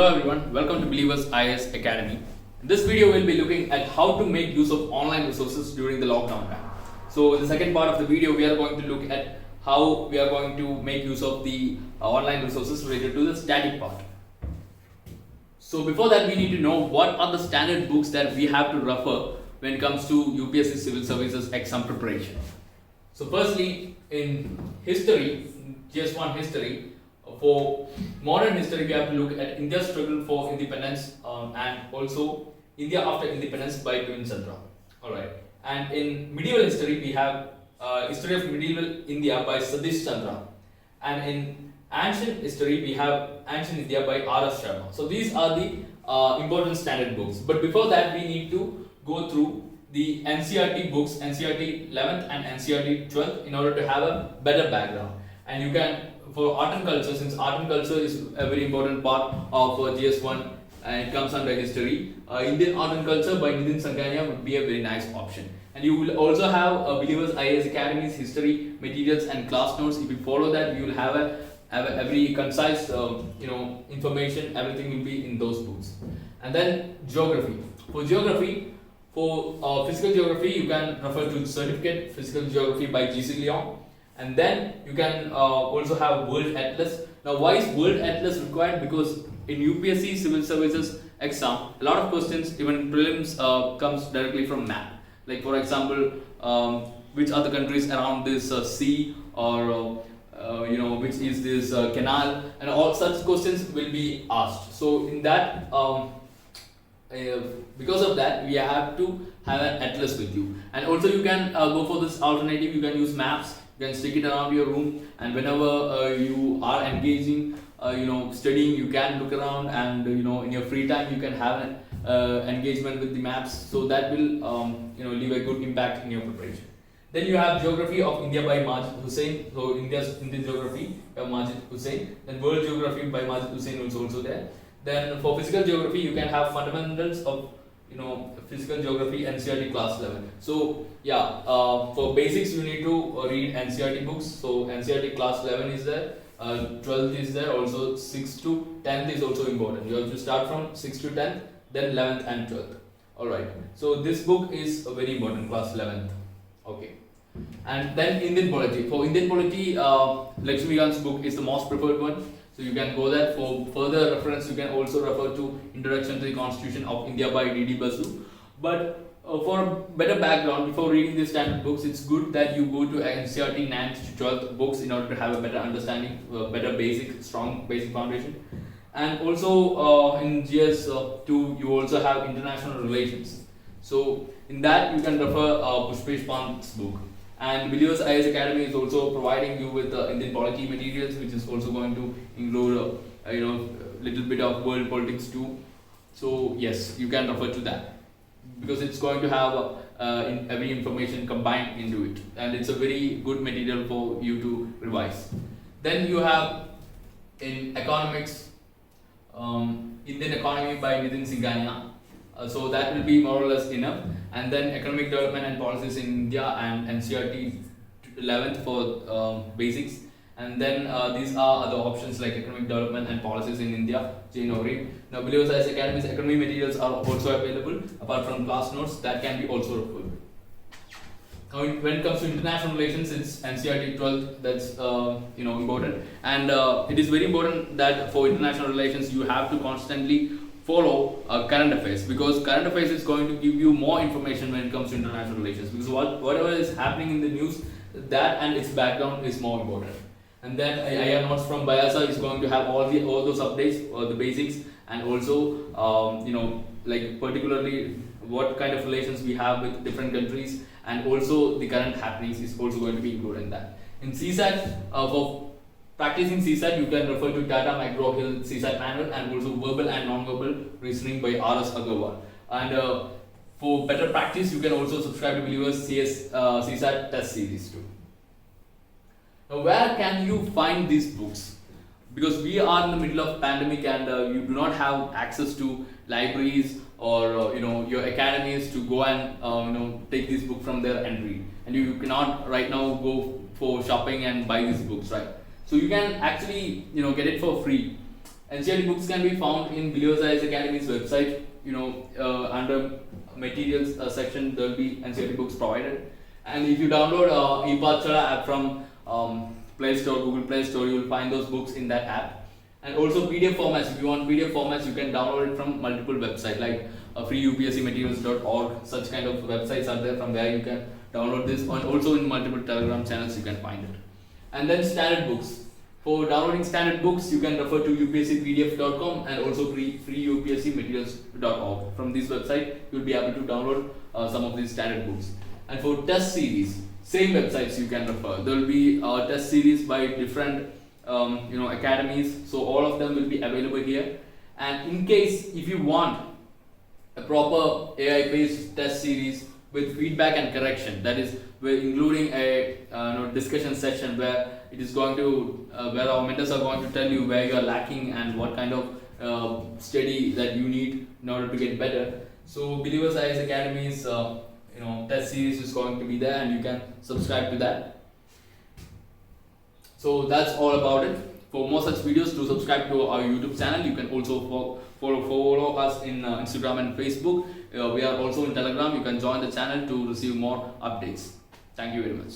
Hello everyone, welcome to Believers IAS Academy. In this video, we'll be looking at how to make use of online resources during the lockdown time. So in the second part of the video, we are going to look at how we are going to make use of the online resources related to the static part. So before that, we need to know what are the standard books that we have to refer when it comes to UPSC Civil Services exam preparation. So firstly, in history, just one history, for modern history, we have to look at India's struggle for independence and also India after independence by Bipin Chandra. Alright. And in medieval history, we have History of Medieval India by Satish Chandra. And in ancient history, we have Ancient India by R.S. Sharma. So these are the important standard books. But before that, we need to go through the NCERT books, NCERT 11th and NCERT 12th, in order to have a better background. And you can, for art and culture, since art and culture is a very important part of GS1 and it comes under history, Indian art and culture by Nitin Sanghania would be a very nice option. And you will also have Believers IAS Academy's history materials and class notes. If you follow that, you will have a very concise information. Everything will be in those books. And then geography. For geography, for physical geography, you can refer to Certificate Physical Geography by G.C. Leong. And then you can also have World Atlas. Now, why is World Atlas required? Because in UPSC Civil Services exam, a lot of questions, even prelims, comes directly from map. Like for example, which are the countries around this sea, or which is this canal, and all such questions will be asked. So in that, because of that, we have to have an atlas with you. And also you can go for this alternative. You can use maps. You can stick it around your room, and whenever you are engaging, studying, you can look around, and in your free time you can have an engagement with the maps. So that will leave a good impact in your preparation. Then you have Geography of India by Majid Hussain. So Indian geography, you have Majid Hussain. Then World Geography by Majid Hussain is also there. Then for physical geography, you can have Fundamentals of Physical Geography, NCERT class 11. So yeah, for basics you need to read NCERT books. So NCERT class 11 is there, 12th is there, also 6th to 10th is also important. You have to start from 6th to 10th, then 11th and 12th. Alright, so this book is very important, class 11th. Okay. And then Indian Polity. For Indian Polity, Lakshmikant's book is the most preferred one. So you can go there. For further reference, you can also refer to Introduction to the Constitution of India by D.D. Basu. But for better background, before reading the standard books, it's good that you go to NCERT 9th to 12th books in order to have a better understanding, better strong basic foundation. And also in GS2, you also have International Relations. So in that, you can refer Pushpesh Pant's book. And Believers IAS Academy is also providing you with Indian polity materials, which is also going to include little bit of world politics too. So yes, you can refer to that, because it's going to have every information combined into it, and it's a very good material for you to revise. Then you have in economics, Indian Economy by Nitin Sanghania. So that will be more or less enough. And then Economic Development and Policies in India and NCERT 11th for basics. And then these are other options like Economic Development and Policies in India, Jane Ori. Now, Believers IAS Academy's economy materials are also available apart from class notes that can be also referred. Now, when it comes to international relations, it's NCERT 12th that's important, and it is very important that for international relations you have to constantly follow current affairs, because current affairs is going to give you more information when it comes to international relations, because whatever is happening in the news, that and its background is more important. And then IIM notes from Bayasa is going to have all those updates, the basics, and also like particularly what kind of relations we have with different countries, and also the current happenings is also going to be included in that. In CSAT, for practicing CSAT, you can refer to Tata McGraw-Hill CSAT manual, and also Verbal and Non-Verbal Reasoning by R.S. Agarwal. And for better practice, you can also subscribe to Believers CSAT test series too. Now, where can you find these books? Because we are in the middle of pandemic, and you do not have access to libraries or your academies to go and take this book from there and read. And you cannot right now go for shopping and buy these books, right? So you can actually get it for free NCERT books can be found in IAS Academy's website. Under materials section, there will be NCERT books provided. And if you download ePathchala app from Play Store, Google Play Store, you will find those books in that app. And also PDF formats. If you want PDF formats, you can download it from multiple websites like freeupscmaterials.org. Such kind of websites are there. From there you can download this, and also in multiple Telegram channels you can find it. And then standard books. For downloading standard books, you can refer to upscpdf.com and also freeupscmaterials.org. From this website, you will be able to download some of these standard books. And for test series, same websites you can refer. There will be test series by different academies, so all of them will be available here. And in case if you want a proper AI based test series with feedback and correction, that is, we're including a discussion session where it is going to where our mentors are going to tell you where you are lacking and what kind of study that you need in order to get better. So Believers IAS Academy's test series is going to be there, and you can subscribe to that. So that's all about it. For more such videos, do subscribe to our YouTube channel. You can also follow us in Instagram and Facebook. We are also in Telegram. You can join the channel to receive more updates. Thank you very much.